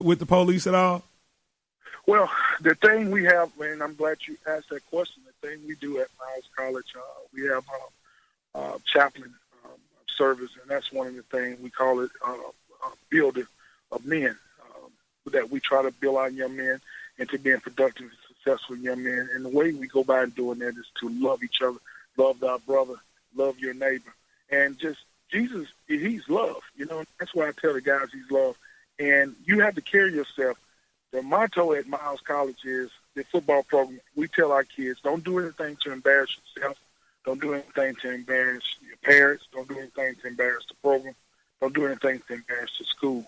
with the police at all? Well, the thing we have, and I'm glad you asked that question, the thing we do at Miles College, we have chaplain service, and that's one of the things we call it building of men, that we try to build our young men into being productive and successful young men. And the way we go by doing that is to love each other, love thy brother, love your neighbor. And just Jesus, he's love. You know, that's why I tell the guys he's love. And you have to carry yourself. The motto at Miles College is the football program. We tell our kids, don't do anything to embarrass yourself. Don't do anything to embarrass your parents. Don't do anything to embarrass the program. Don't do anything to embarrass the school.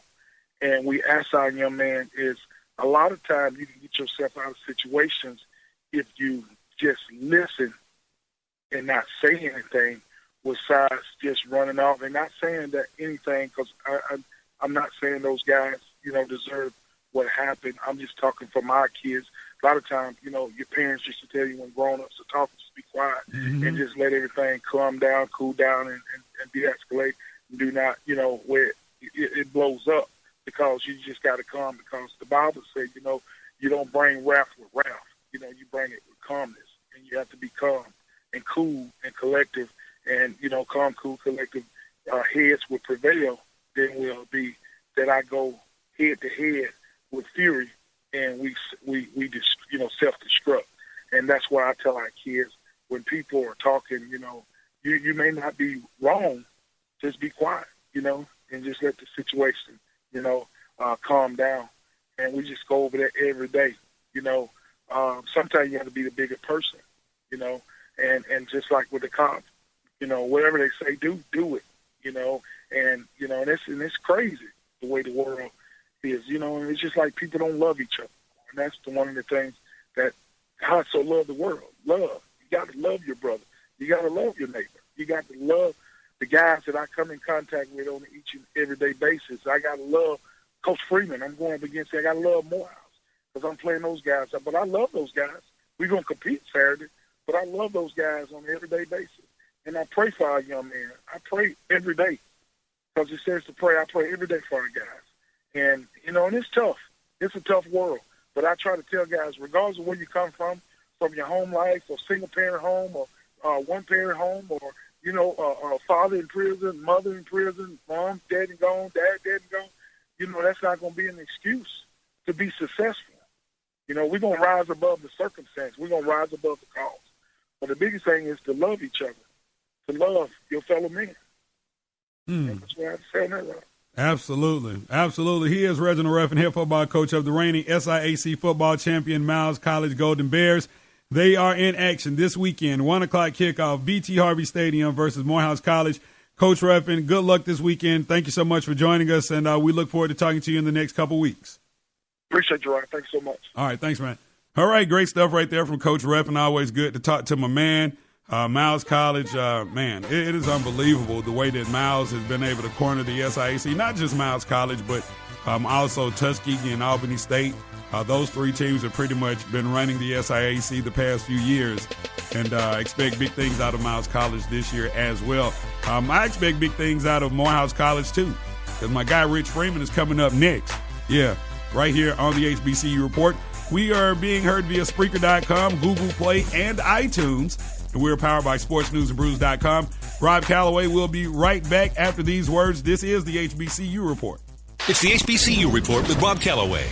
And we ask our young man is a lot of times you can get yourself out of situations if you just listen and not say anything besides just running off and not saying that anything, because I'm not saying those guys, you know, deserve what happened. I'm just talking for my kids. A lot of times, you know, your parents used to tell you when grown-ups are talking, just be quiet and just let everything calm down, cool down, and de-escalate. And do not, you know, where it blows up, because you just got to calm, because the Bible says, you know, you don't bring wrath with wrath. You know, you bring it with calmness, and you have to be calm and cool and collective. And, you know, calm, cool, collective heads will prevail. Then will be that I go head to head with fury, and we just, you know, self-destruct. And that's why I tell our kids, when people are talking, you know, you may not be wrong, just be quiet, you know, and just let the situation, you know, calm down. And we just go over there every day, you know. Sometimes you have to be the bigger person, you know, and just like with the cops, you know, whatever they say, do it, you know. And, you know, and it's crazy the way the world is, you know, and it's just like people don't love each other. And that's one of the things that God so loved the world. Love. You got to love your brother. You got to love your neighbor. You got to love the guys that I come in contact with on each and everyday basis. I got to love Coach Freeman. I'm going up against him. I got to love Morehouse because I'm playing those guys. But I love those guys. We're going to compete Saturday, but I love those guys on an everyday basis. And I pray for our young men. I pray every day because it says to pray. I pray every day for our guys. And, you know, and it's tough. It's a tough world. But I try to tell guys, regardless of where you come from your home life, or single-parent home, or one-parent home, or, you know, father in prison, mother in prison, mom dead and gone, dad dead and gone, you know, that's not going to be an excuse to be successful. You know, we're going to rise above the circumstance. We're going to rise above the cause. But the biggest thing is to love each other, to love your fellow men. That's what I'm saying that. Absolutely. Absolutely. He is Reginald Ruffin, head football coach of the reigning SIAC football champion Miles College Golden Bears. They are in action this weekend, 1 o'clock kickoff, BT Harvey Stadium versus Morehouse College. Coach Ruffin, good luck this weekend. Thank you so much for joining us, and we look forward to talking to you in the next couple weeks. Appreciate you, Ryan. Thanks so much. All right, thanks, man. All right, great stuff right there from Coach Ruffin. Always good to talk to my man. Miles College, man, it is unbelievable the way that Miles has been able to corner the SIAC, not just Miles College, but also Tuskegee and Albany State. Those three teams have pretty much been running the SIAC the past few years, and expect big things out of Miles College this year as well. I expect big things out of Morehouse College, too, because my guy Rich Freeman is coming up next. Yeah, right here on the HBCU Report. We are being heard via Spreaker.com, Google Play, and iTunes. And we're powered by SportsNewsAndBrews.com. Rob Calloway will be right back after these words. This is the HBCU Report. It's the HBCU Report with Rob Calloway.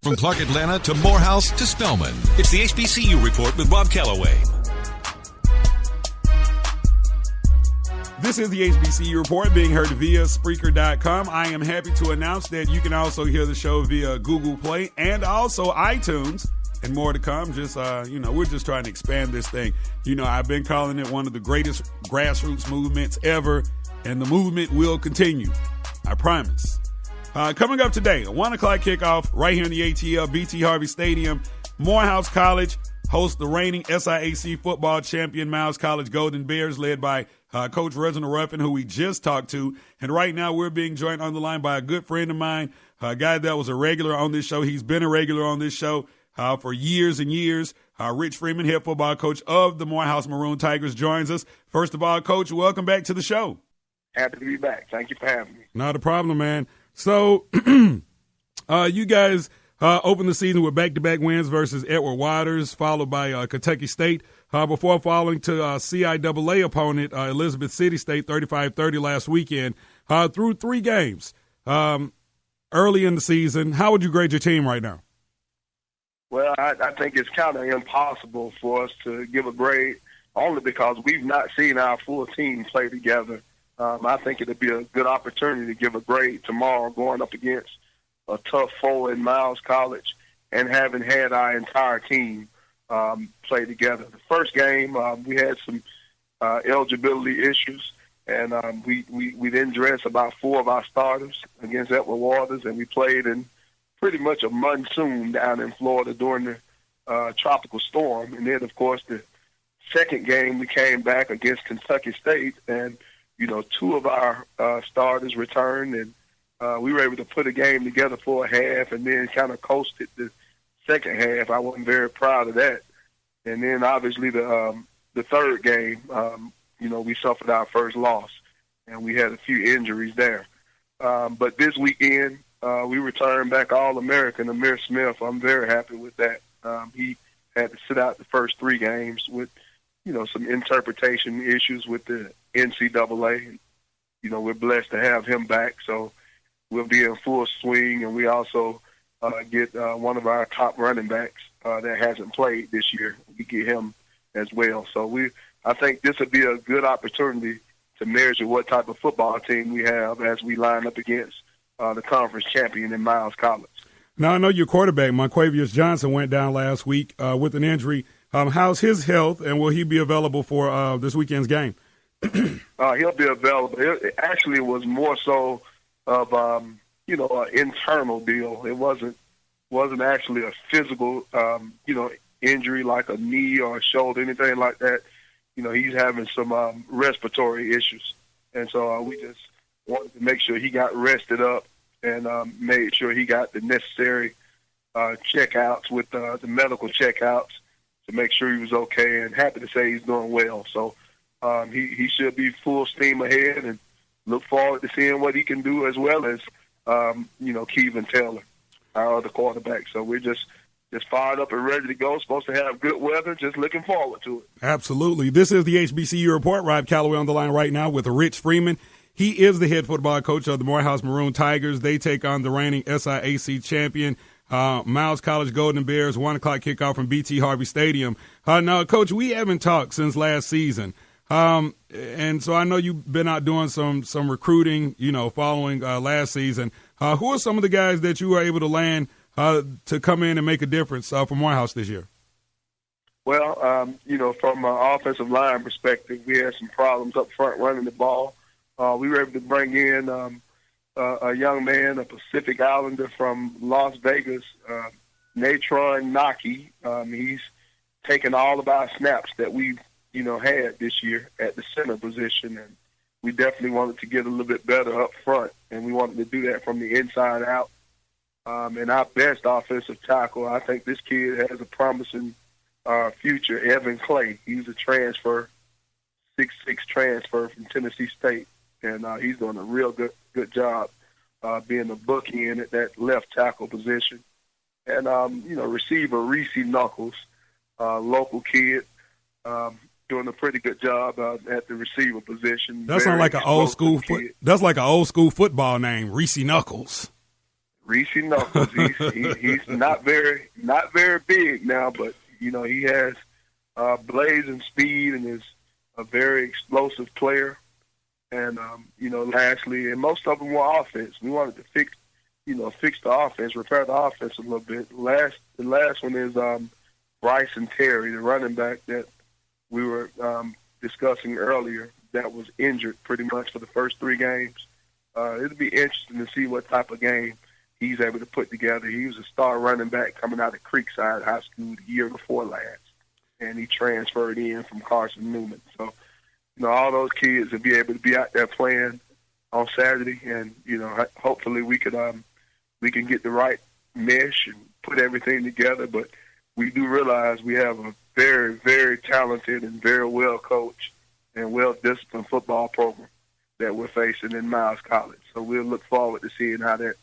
From Clark Atlanta to Morehouse to Spelman, it's the HBCU Report with Rob Calloway. This is the HBCU Report being heard via Spreaker.com. I am happy to announce that you can also hear the show via Google Play and also iTunes, and more to come. Just, we're just trying to expand this thing. You know, I've been calling it one of the greatest grassroots movements ever, and the movement will continue. I promise. Coming up today, a 1 o'clock kickoff right here in the ATL, BT Harvey Stadium. Morehouse College hosts the reigning SIAC football champion Miles College Golden Bears, led by Coach Reginald Ruffin, who we just talked to. And right now we're being joined on the line by a good friend of mine, a guy that was a regular on this show. He's been a regular on this show for years and years. Rich Freeman, head football coach of the Morehouse Maroon Tigers, joins us. First of all, Coach, welcome back to the show. Happy to be back. Thank you for having me. Not a problem, man. So you guys opened the season with back-to-back wins versus Edward Waters, followed by Kentucky State, before falling to CIAA opponent Elizabeth City State 35-30 last weekend. Through 3 games early in the season, how would you grade your team right now? Well, I think it's kind of impossible for us to give a grade only because we've not seen our full team play together. I think it'd be a good opportunity to give a grade tomorrow going up against a tough foe in Miles College and having had our entire team play together. The first game, we had some eligibility issues, and we didn't dress about 4 of our starters against Edward Waters, and we played in pretty much a monsoon down in Florida during the tropical storm. And then, of course, the second game we came back against Kentucky State, and, 2 of our starters returned, and we were able to put a game together for a half and then kind of coasted the second half. I wasn't very proud of that. And then, obviously, the third game, we suffered our first loss, and we had a few injuries there. But this weekend, we returned back All-American Amir Smith. I'm very happy with that. He had to sit out the first 3 games with, some interpretation issues with the NCAA. We're blessed to have him back, so we'll be in full swing. And we also get one of our top running backs that hasn't played this year. We get him as well. So I think this would be a good opportunity to measure what type of football team we have as we line up against the conference champion in Miles College. Now, I know your quarterback, Monquavius Johnson, went down last week with an injury. How's his health, and will he be available for this weekend's game? He'll be available. It actually was more so of, an internal deal. It wasn't actually a physical, injury like a knee or a shoulder, anything like that. He's having some respiratory issues. And so we just wanted to make sure he got rested up and made sure he got the necessary checkouts with the medical checkouts to make sure he was okay, and happy to say he's doing well. So he should be full steam ahead, and look forward to seeing what he can do, as well as, Kevin Taylor, our other quarterback. So we're just fired up and ready to go. Supposed to have good weather. Just looking forward to it. Absolutely. This is the HBCU Report. Rob Calloway on the line right now with Rich Freeman. He is the head football coach of the Morehouse Maroon Tigers. They take on the reigning SIAC champion, Miles College Golden Bears, 1 o'clock kickoff from BT Harvey Stadium. Now, Coach, we haven't talked since last season. And so I know you've been out doing some recruiting, following last season. Who are some of the guys that you were able to land to come in and make a difference for Morehouse this year? Well, from an offensive line perspective, we had some problems up front running the ball. We were able to bring in a young man, a Pacific Islander from Las Vegas, Natron Naki. He's taken all of our snaps that we've, had this year at the center position, and we definitely wanted to get a little bit better up front, and we wanted to do that from the inside out. And our best offensive tackle, I think this kid has a promising future, Evan Clay. He's a transfer, 6'6" transfer from Tennessee State, and he's doing a real good job being a bookend at that left tackle position. And, receiver Reese Knuckles, local kid, doing a pretty good job at the receiver position. That sounds like an old school. That's like an old school football name, Reese Knuckles. Reese Knuckles. He's not very big now, but he has blazing speed and is a very explosive player. And lastly, and most of them were offense. We wanted to fix the offense, repair the offense a little bit. The last one is Bryson Terry, the running back that we were discussing earlier, that was injured pretty much for the first 3 games. It'll be interesting to see what type of game he's able to put together. He was a star running back coming out of Creekside High School the year before last, and he transferred in from Carson Newman. So, all those kids will be able to be out there playing on Saturday, and hopefully we can get the right mesh and put everything together. But we do realize we have a very, very talented and very well coached and well disciplined football program that we're facing in Miles College. So we'll look forward to seeing how that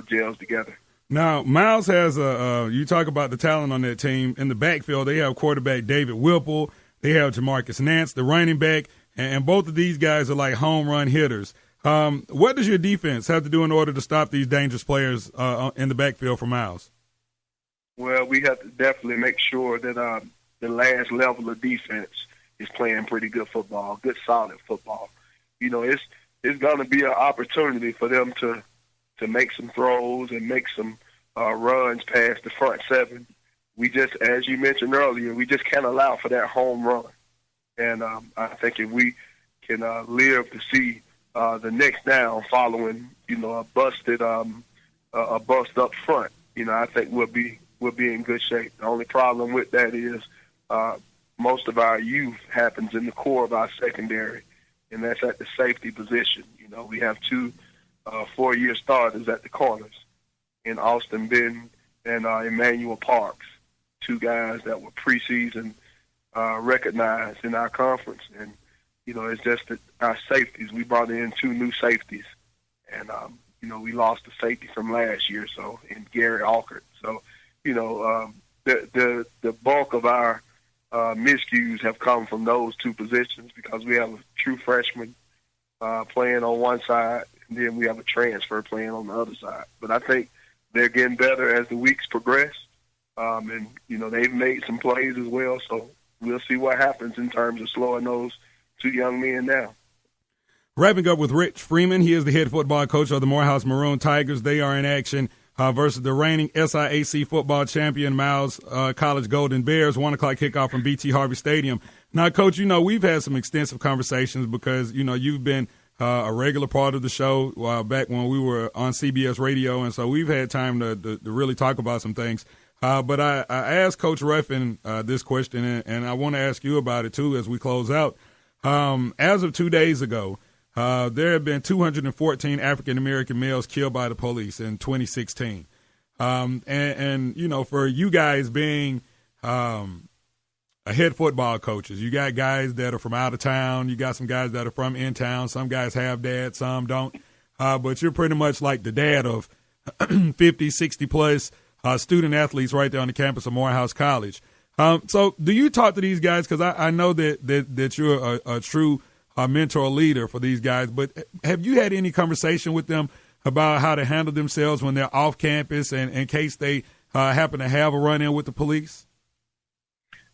gels together. Now, Miles has you talk about the talent on that team. In the backfield, they have quarterback David Whipple. They have Jamarcus Nance, the running back, and both of these guys are like home run hitters. What does your defense have to do in order to stop these dangerous players in the backfield for Miles? Well, we have to definitely make sure that the last level of defense is playing pretty good football, good solid football. It's going to be an opportunity for them to make some throws and make some runs past the front seven. We just, as you mentioned earlier, we just can't allow for that home run. And I think if we can live to see the next down following, a bust up front, I think we'll be in good shape. The only problem with that is most of our youth happens in the core of our secondary, and that's at the safety position. We have two 4-year starters at the corners in Austin Benton and Emmanuel Parks, two guys that were preseason recognized in our conference. And, it's just that our safeties, we brought in 2 new safeties. And, we lost the safety from last year, in Gary Alkert. So, the bulk of our miscues have come from those 2 positions because we have a true freshman playing on one side, and then we have a transfer playing on the other side. But I think they're getting better as the weeks progress. And, they've made some plays as well. So we'll see what happens in terms of slowing those 2 young men down. Wrapping up with Rich Freeman. He is the head football coach of the Morehouse Maroon Tigers. They are in action versus the reigning SIAC football champion, Miles College Golden Bears. 1 o'clock kickoff from BT Harvey Stadium. Now, Coach, we've had some extensive conversations because, you've been a regular part of the show back when we were on CBS Radio, and so we've had time to really talk about some things. But I asked Coach Ruffin this question, and I want to ask you about it, too, as we close out. As of 2 days ago, there have been 214 African-American males killed by the police in 2016. And for you guys being head football coaches, you got guys that are from out of town, you got some guys that are from in town, some guys have dads, some don't. But you're pretty much like the dad of 50, 60-plus student athletes right there on the campus of Morehouse College. So do you talk to these guys? Because I know that you're a true mentor leader for these guys, but have you had any conversation with them about how to handle themselves when they're off campus and in case they happen to have a run-in with the police?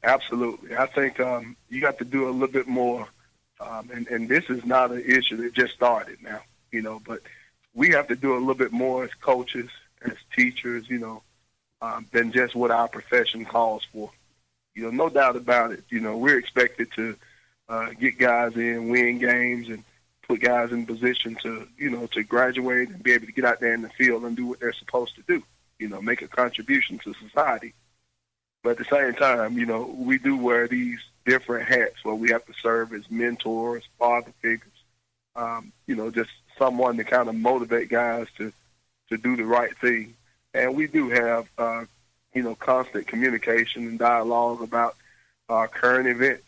Absolutely. I think you got to do a little bit more, and this is not an issue that just started now, but we have to do a little bit more as coaches, as teachers, than just what our profession calls for. No doubt about it. We're expected to get guys in, win games, and put guys in position to, to graduate and be able to get out there in the field and do what they're supposed to do, make a contribution to society. But at the same time, we do wear these different hats where we have to serve as mentors, father figures, just someone to kind of motivate guys to do the right thing. And we do have, constant communication and dialogue about current events,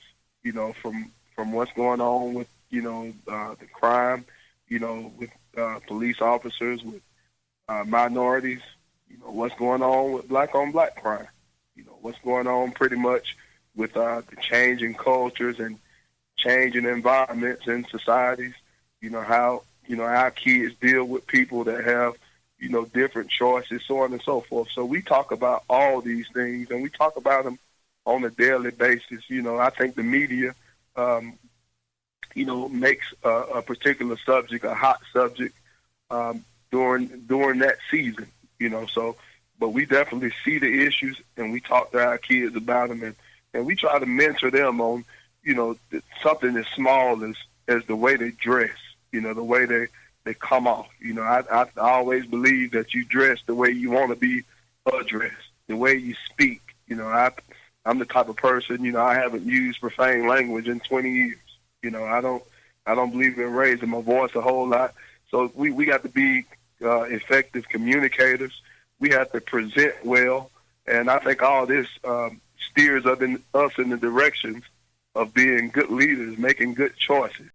from what's going on with, the crime, with police officers, with minorities, what's going on with black-on-black crime, what's going on pretty much with the changing cultures and changing environments in societies, how our kids deal with people that have, different choices, so on and so forth. So we talk about all these things, and we talk about them on a daily basis. I think the media, makes a particular subject a hot subject during that season, but we definitely see the issues, and we talk to our kids about them, and we try to mentor them on, something as small as the way they dress, the way they come off. I always believe that you dress the way you want to be addressed, the way you speak. I'm the type of person, I haven't used profane language in 20 years. I don't believe in raising my voice a whole lot. So we got to be effective communicators. We have to present well And I think all this steers us in the directions of being good leaders, making good choices.